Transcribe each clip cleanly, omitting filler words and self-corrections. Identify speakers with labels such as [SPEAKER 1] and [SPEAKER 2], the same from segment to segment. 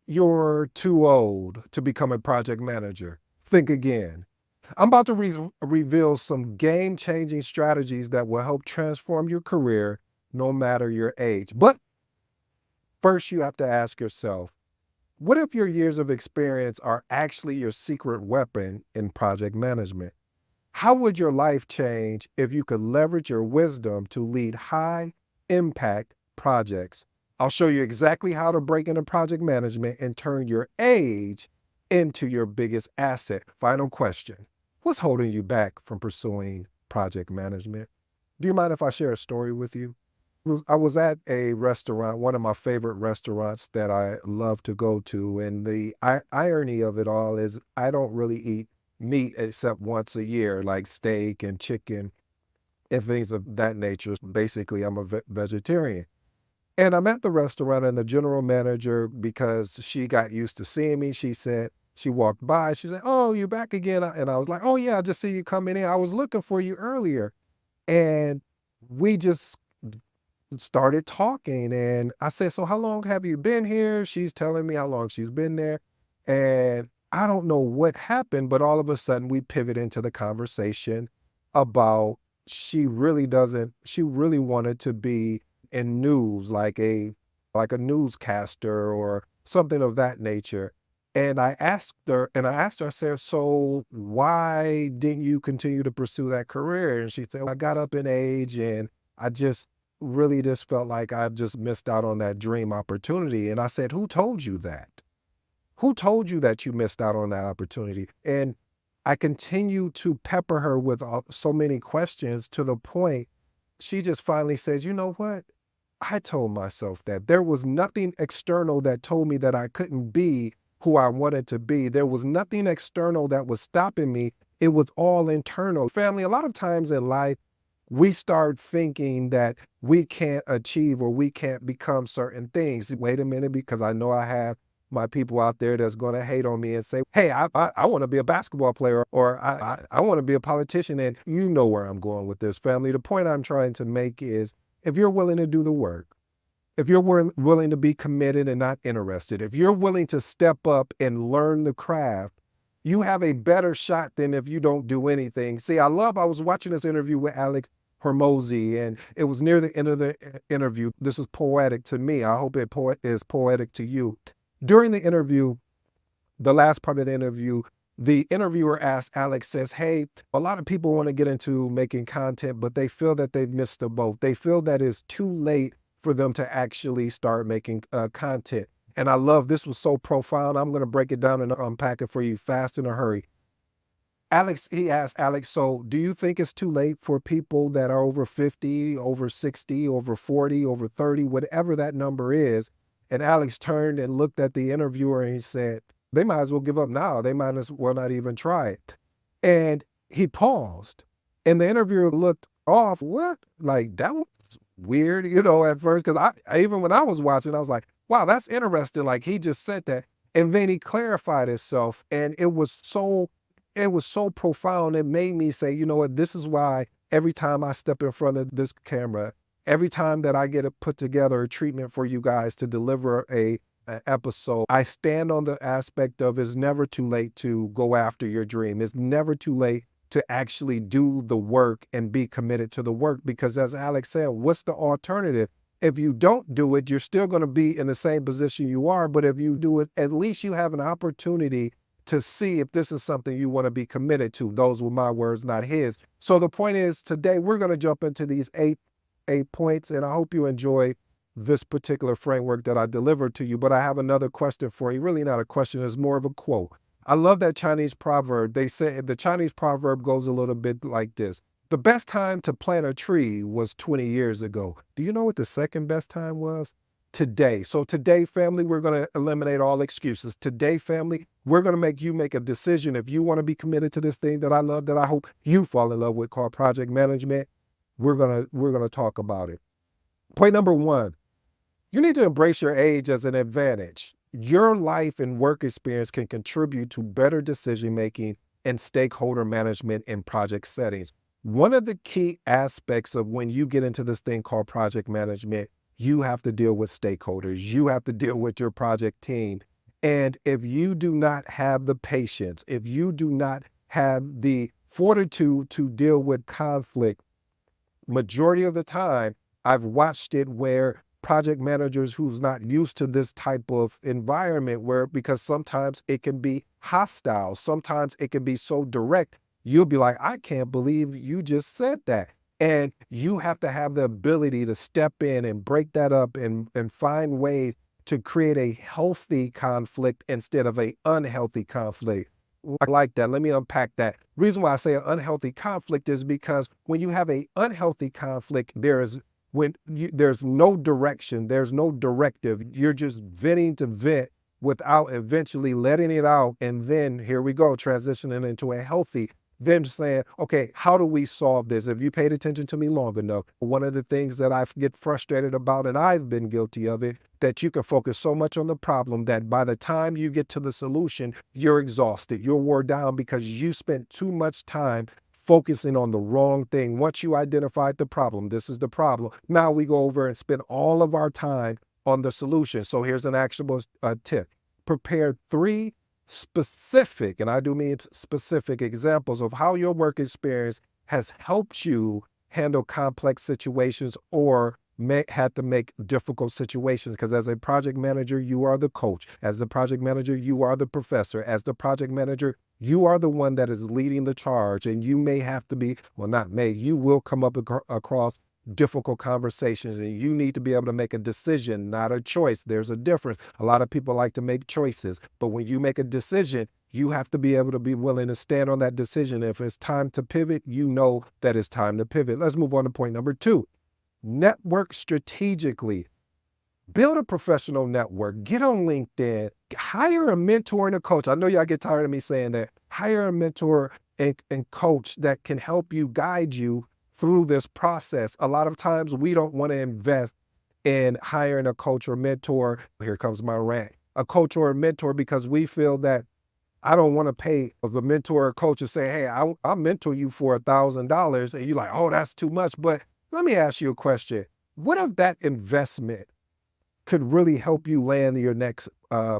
[SPEAKER 1] You're too old to become a project manager. Think again. I'm about to reveal some game changing strategies that will help transform your career no matter your age. But first, you have to ask yourself, what if your years of experience are actually your secret weapon in project management? How would your life change if you could leverage your wisdom to lead high impact projects? I'll show you exactly how to break into project management and turn your age into your biggest asset. Final question. What's holding you back from pursuing project management? Do you mind if I share a story with you? I was at a restaurant, one of my favorite restaurants that I love to go to. And the irony of it all is I don't really eat meat except once a year, like steak and chicken and things of that nature. Basically, I'm a vegetarian. And I'm at the restaurant, and the general manager, because she got used to seeing me, she said, she walked by, she said, "Oh, you're back again." And I was like, "Oh, yeah, I just see you coming in. I was looking for you earlier." And we just started talking. And I said, "So how long have you been here?" She's telling me how long she's been there. And I don't know what happened, but all of a sudden we pivot into the conversation about she really wanted to be in news, like a newscaster or something of that nature. And I asked her, I said, "So why didn't you continue to pursue that career?" And she said, "I got up in age and I just felt like I just missed out on that dream opportunity." And I said, "Who told you that? Who told you that you missed out on that opportunity?" And I continue to pepper her with so many questions to the point she just finally says, "You know what? I told myself that there was nothing external that told me that I couldn't be who I wanted to be. There was nothing external that was stopping me. It was all internal." Family, a lot of times in life, we start thinking that we can't achieve or we can't become certain things. Wait a minute, because I know I have my people out there that's going to hate on me and say, "Hey, I want to be a basketball player, or I want to be a politician." And you know where I'm going with this, family. The point I'm trying to make is if you're willing to do the work, if you're willing to be committed and not interested, if you're willing to step up and learn the craft, you have a better shot than if you don't do anything. See, I was watching this interview with Alex Hormozy, and it was near the end of the interview. This is poetic to me. I hope it is poetic to you. During the interview, the last part of the interview, the interviewer asked Alex, says, "Hey, a lot of people want to get into making content, but they feel that they've missed the boat. They feel that it's too late for them to actually start making content." And I love this was so profound. I'm going to break it down and unpack it for you fast in a hurry. He asked Alex, "So do you think it's too late for people that are over 50, over 60, over 40, over 30, whatever that number is?" And Alex turned and looked at the interviewer and he said, "They might as well give up now. They might as well not even try it." And he paused and the interviewer looked off. What? Like that was weird, at first. Cause even when I was watching, I was like, wow, that's interesting. Like he just said that. And then he clarified himself and it was so profound. It made me say, you know what, this is why every time I step in front of this camera, every time that I get to put together a treatment for you guys to deliver a episode, I stand on the aspect of it's never too late to go after your dream. It's never too late to actually do the work and be committed to the work. Because as Alex said, what's the alternative? If you don't do it, you're still going to be in the same position you are. But if you do it, at least you have an opportunity to see if this is something you want to be committed to. Those were my words, not his. So the point is, today we're going to jump into these eight points, and I hope you enjoy this particular framework that I delivered to you. But I have another question for you. Really not a question, it's more of a quote. I love that Chinese proverb. They say the Chinese proverb goes a little bit like this: "The best time to plant a tree was 20 years ago." Do you know what the second best time was? Today. So today, family, we're going to eliminate all excuses. Today, family, we're going to make you make a decision. If you want to be committed to this thing that I love, that I hope you fall in love with, called project management, we're going to talk about it. Point number one, you need to embrace your age as an advantage. Your life and work experience can contribute to better decision making and stakeholder management in project settings. One of the key aspects of when you get into this thing called project management, you have to deal with stakeholders. You have to deal with your project team. And if you do not have the patience, if you do not have the fortitude to deal with conflict, majority of the time, I've watched it where project managers who's not used to this type of environment where because sometimes it can be hostile, sometimes it can be so direct, you'll be like, I can't believe you just said that. And you have to have the ability to step in and break that up and find ways to create a healthy conflict instead of a unhealthy conflict. I like that. Let me unpack that. Reason why I say an unhealthy conflict is because when you have a unhealthy conflict, there's no direction, there's no directive. You're just venting to vent without eventually letting it out. And then here we go, transitioning into a healthy, then saying, okay, how do we solve this? If you paid attention to me long enough, one of the things that I get frustrated about, and I've been guilty of it, that you can focus so much on the problem that by the time you get to the solution, you're exhausted, you're worn down because you spent too much time focusing on the wrong thing. Once you identified the problem, this is the problem. Now we go over and spend all of our time on the solution. So here's an actionable tip. Prepare 3 specific, and I do mean specific examples of how your work experience has helped you handle complex situations or had to make difficult situations. Because as a project manager, you are the coach. As the project manager, you are the professor. As the project manager, you are the one that is leading the charge. And you may have to be, well, not may, you will come up across difficult conversations, and you need to be able to make a decision, not a choice. There's a difference. A lot of people like to make choices, but when you make a decision, you have to be able to be willing to stand on that decision. If it's time to pivot, you know that it's time to pivot. Let's move on to point number 2. Network strategically. Build a professional network. Get on LinkedIn. Hire a mentor and a coach. I know y'all get tired of me saying that. Hire a mentor and coach that can help you, guide you through this process. A lot of times we don't want to invest in hiring a coach or mentor. Here comes my rant. A coach or a mentor because we feel that I don't want to pay the mentor or coach to say, hey, I'll mentor you for $1,000. And you're like, oh, that's too much. But let me ask you a question. What if that investment could really help you land your next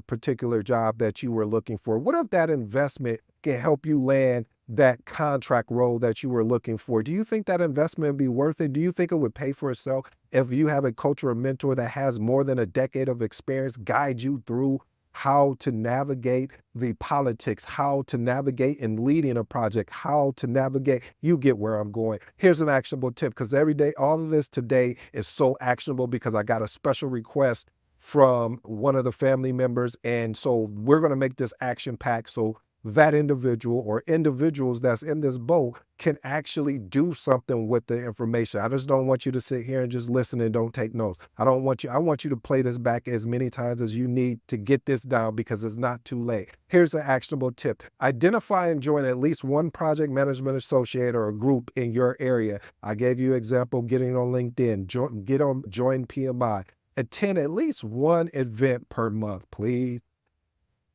[SPEAKER 1] particular job that you were looking for? What if that investment can help you land that contract role that you were looking for? Do you think that investment would be worth it? Do you think it would pay for itself if you have a coach or a mentor that has more than a decade of experience guide you through how to navigate the politics, how to navigate in leading a project, how to navigate? You get where I'm going. Here's an actionable tip, because every day, all of this today is so actionable because I got a special request from one of the family members. And so we're going to make this action packed so that individual or individuals that's in this boat can actually do something with the information. I just don't want you to sit here and just listen and don't take notes. I want you to play this back as many times as you need to get this down because it's not too late. Here's an actionable tip. Identify and join at least one project management associate or a group in your area. I gave you an example, getting on LinkedIn, join PMI. Attend at least one event per month, please.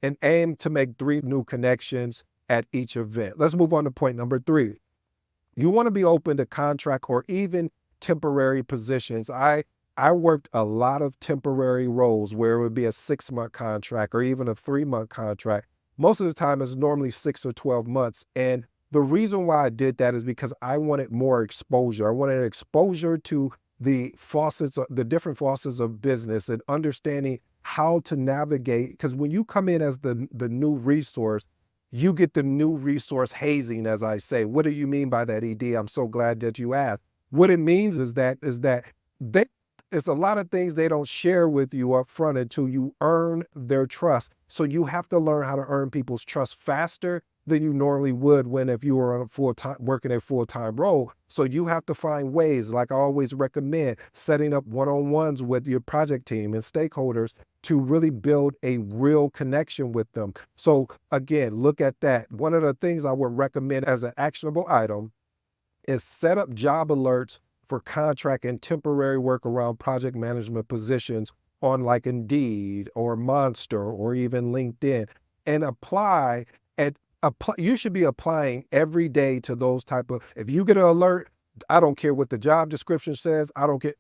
[SPEAKER 1] And aim to make 3 new connections at each event. Let's move on to point number 3. You want to be open to contract or even temporary positions. I worked a lot of temporary roles where it would be a 6-month contract or even a 3-month contract. Most of the time it's normally 6 or 12 months. And the reason why I did that is because I wanted more exposure. I wanted exposure to the different facets of business and understanding how to navigate. Because when you come in as the new resource, you get the new resource hazing, as I say. What do you mean by that, ED? I'm so glad that you asked. What it means is that it's a lot of things they don't share with you up front until you earn their trust. So you have to learn how to earn people's trust faster than you normally would if you were on working a full-time role. So you have to find ways, like I always recommend, setting up one-on-ones with your project team and stakeholders to really build a real connection with them. So again, look at that. One of the things I would recommend as an actionable item is set up job alerts for contract and temporary work around project management positions on like Indeed or Monster or even LinkedIn, and you should be applying every day to those if you get an alert, I don't care what the job description says, I don't care,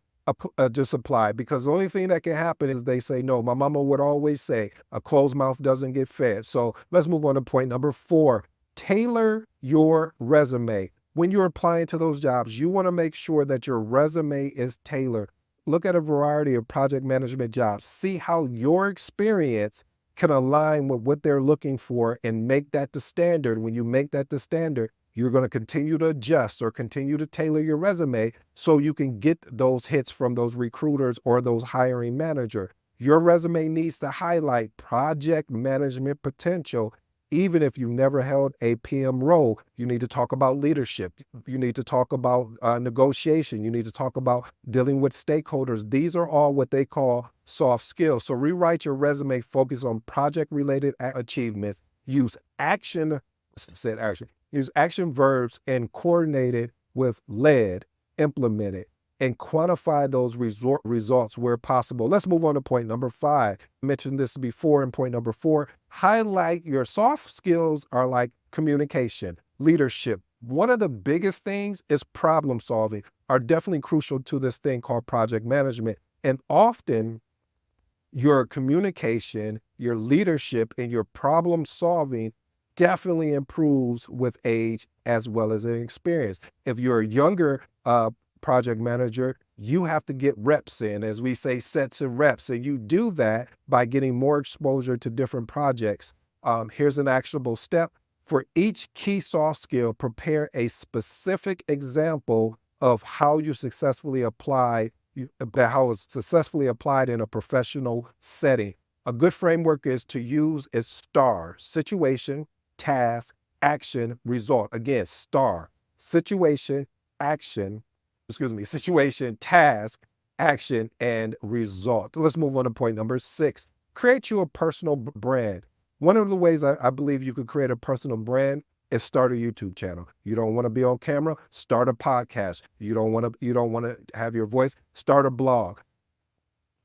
[SPEAKER 1] just apply, because the only thing that can happen is they say no. My mama would always say, a closed mouth doesn't get fed. So let's move on to point number 4. Tailor your resume. When you're applying to those jobs, you want to make sure that your resume is tailored. Look at a variety of project management jobs. See how your experience can align with what they're looking for and make that the standard. When you make that the standard, you're going to continue to adjust or continue to tailor your resume so you can get those hits from those recruiters or those hiring manager. Your resume needs to highlight project management potential. Even if you've never held a PM role, you need to talk about leadership. You need to talk about negotiation. You need to talk about dealing with stakeholders. These are all what they call soft skills. So rewrite your resume, focus on project-related achievements, use use action verbs and coordinate it with led, implemented, and quantify those results where possible. Let's move on to point number 5. I mentioned this before in point number 4. Highlight your soft skills are like communication, leadership. One of the biggest things is problem solving, are definitely crucial to this thing called project management. And often your communication, your leadership, and your problem solving definitely improves with age as well as experience. If you're a younger project manager, you have to get reps in, as we say, sets and reps. And you do that by getting more exposure to different projects. Here's an actionable step. For each key soft skill, prepare a specific example of how you successfully how it's successfully applied in a professional setting. A good framework is to use is STAR: situation, task, action, result. Again, STAR: situation, situation, task, action, and result. Let's move on to point number 6. Create you a personal brand. One of the ways I believe you could create a personal brand is start a YouTube channel. You don't want to be on camera, start a podcast. You don't want to have your voice, start a blog.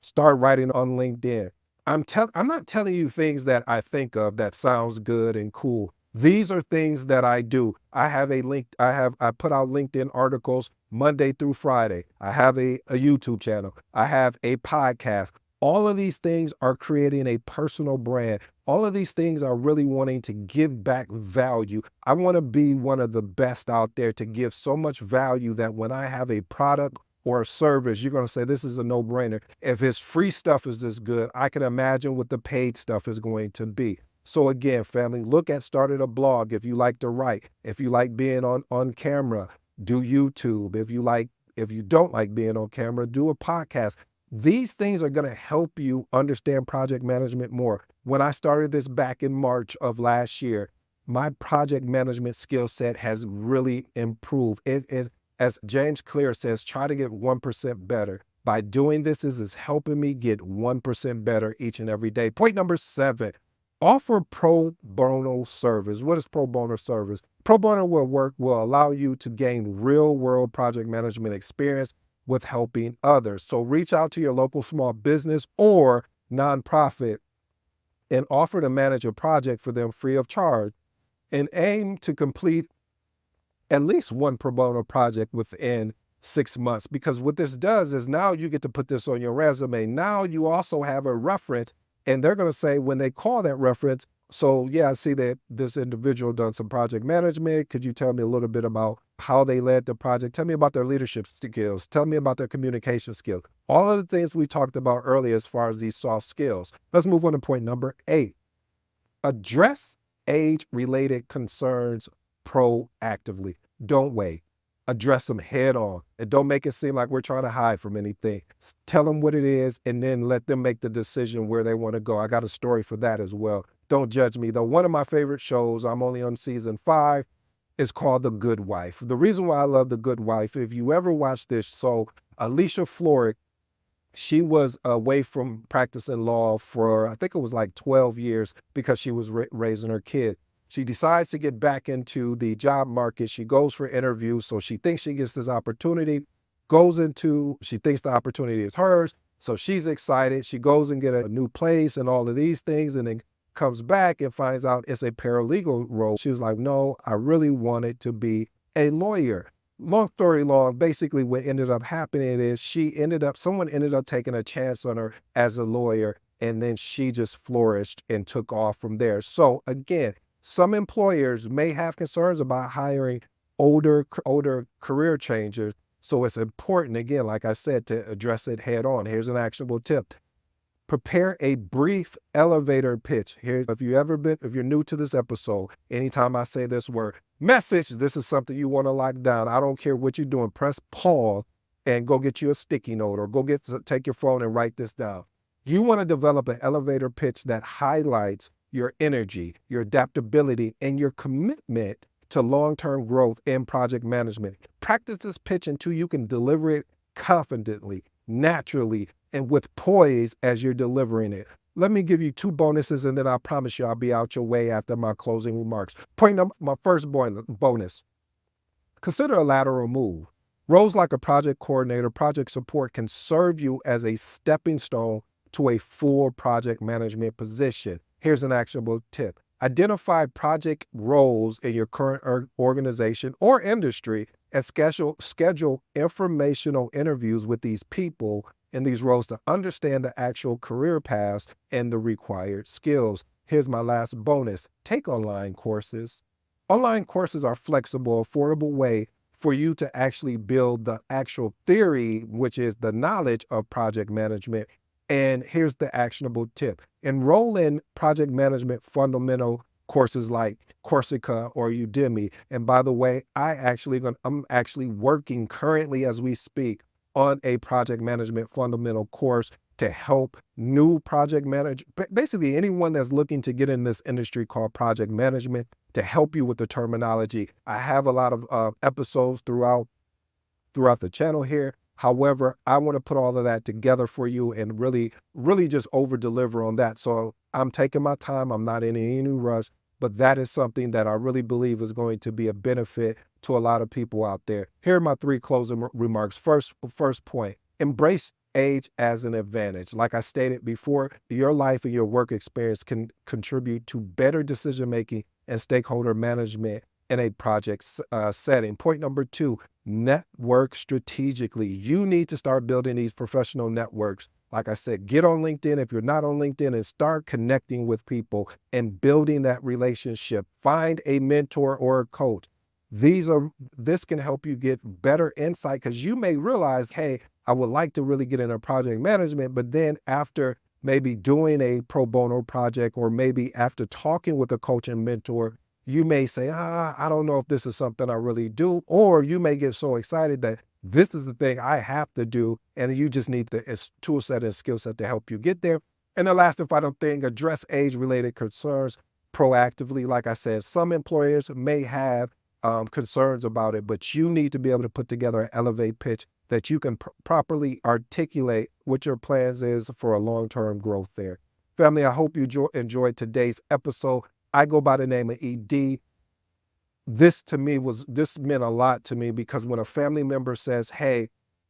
[SPEAKER 1] Start writing on LinkedIn. I'm not telling you things that I think of that sounds good and cool. These are things that I do. I put out LinkedIn articles Monday through Friday. I have a YouTube channel. I have a podcast. All of these things are creating a personal brand. All of these things are really wanting to give back value. I want to be one of the best out there to give so much value that when I have a product or a service, you're going to say, this is a no-brainer. If his free stuff is this good, I can imagine what the paid stuff is going to be. So again, family, look at starting a blog if you like to write. If you like being on camera, do YouTube. If you don't like being on camera, do a podcast. These things are going to help you understand project management more. When I started this back in March of last year, my project management skill set has really improved. As James Clear says, try to get 1% better. By doing this, is helping me get 1% better each and every day. Point number 7, offer pro bono service. What is pro bono service? Pro bono work will allow you to gain real world project management experience with helping others. So reach out to your local small business or nonprofit and offer to manage a project for them free of charge, and aim to complete at least one pro bono project within 6 months. Because what this does is now you get to put this on your resume. Now you also have a reference, and they're going to say when they call that reference, so yeah, I see that this individual done some project management. Could you tell me a little bit about how they led the project? Tell me about their leadership skills. Tell me about their communication skills. All of the things we talked about earlier as far as these soft skills. Let's move on to point number 8. Address age-related concerns proactively. Don't wait. Address them head on, and don't make it seem like we're trying to hide from anything. Tell them what it is, and then let them make the decision where they want to go. I got a story for that as well. Don't judge me though. One of my favorite shows, I'm only on season 5, is called The Good Wife. The reason why I love The Good Wife, if you ever watch this, so Alicia Florrick, she was away from practicing law for, I think it was like 12 years because she was raising her kid. She decides to get back into the job market. She goes for interviews. So she thinks she gets this opportunity, she thinks the opportunity is hers. So she's excited. She goes and get a new place and all of these things, and then comes back and finds out it's a paralegal role. She was like, no, I really wanted to be a lawyer. Long story long, basically what ended up happening is someone ended up taking a chance on her as a lawyer, and then she just flourished and took off from there. So again, some employers may have concerns about hiring older career changers. So it's important, again, like I said, to address it head on. Here's an actionable tip. Prepare a brief elevator pitch. Here, if you're new to this episode, anytime I say this word message, this is something you want to lock down. I don't care what you're doing. Press pause and go get you a sticky note, or take your phone and write this down. You want to develop an elevator pitch that highlights your energy, your adaptability, and your commitment to long-term growth in project management. Practice this pitch until you can deliver it confidently, naturally, and with poise as you're delivering it. Let me give you two bonuses, and then I promise you I'll be out your way after my closing remarks. My first bonus, consider a lateral move. Roles like a project coordinator, project support can serve you as a stepping stone to a full project management position. Here's an actionable tip. Identify project roles in your current organization or industry and schedule informational interviews with these people in these roles to understand the actual career paths and the required skills. Here's my last bonus. Take online courses. Online courses are flexible, affordable way for you to actually build the actual theory, which is the knowledge of project management. And here's the actionable tip. Enroll in project management fundamental courses like Coursera or Udemy. And by the way, I'm actually working currently as we speak on a project management fundamental course to help new project managers, basically anyone that's looking to get in this industry called project management, to help you with the terminology. I have a lot of episodes throughout the channel here. However, I want to put all of that together for you and really just over deliver on that. So I'm taking my time. I'm not in any rush, but that is something that I really believe is going to be a benefit to a lot of people out there. Here are my three closing remarks. First point, embrace age as an advantage. Like I stated before, your life and your work experience can contribute to better decision-making and stakeholder management in a project setting. Point number two, network strategically. You need to start building these professional networks. Like I said, get on LinkedIn if you're not on LinkedIn and start connecting with people and building that relationship. Find a mentor or a coach. This can help you get better insight, because you may realize, hey, I would like to really get into project management, but then after maybe doing a pro bono project, or maybe after talking with a coach and mentor, you may say, I don't know if this is something I really do. Or you may get so excited that this is the thing I have to do, and you just need the tool set and skill set to help you get there. And the last and final thing, address age-related concerns proactively. Like I said, some employers may have concerns about it, but you need to be able to put together an elevate pitch that you can properly articulate what your plans is for a long-term growth there. Family, I hope you enjoyed today's episode. I go by the name of ED. This meant a lot to me, because when a family member says, hey,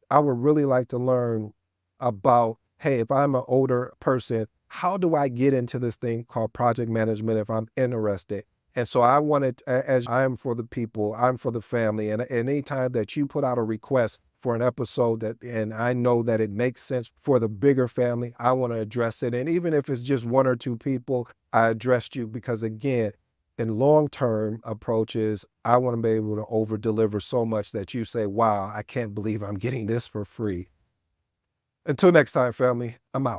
[SPEAKER 1] I would really like to learn about, hey, if I'm an older person, how do I get into this thing called project management if I'm interested? And so I wanted, as I am for the people, I'm for the family. And anytime that you put out a request for an episode and I know that it makes sense for the bigger family, I want to address it. And even if it's just one or two people, I addressed you because, again, in long-term approaches, I want to be able to over deliver so much that you say, wow, I can't believe I'm getting this for free. Until next time, family, I'm out.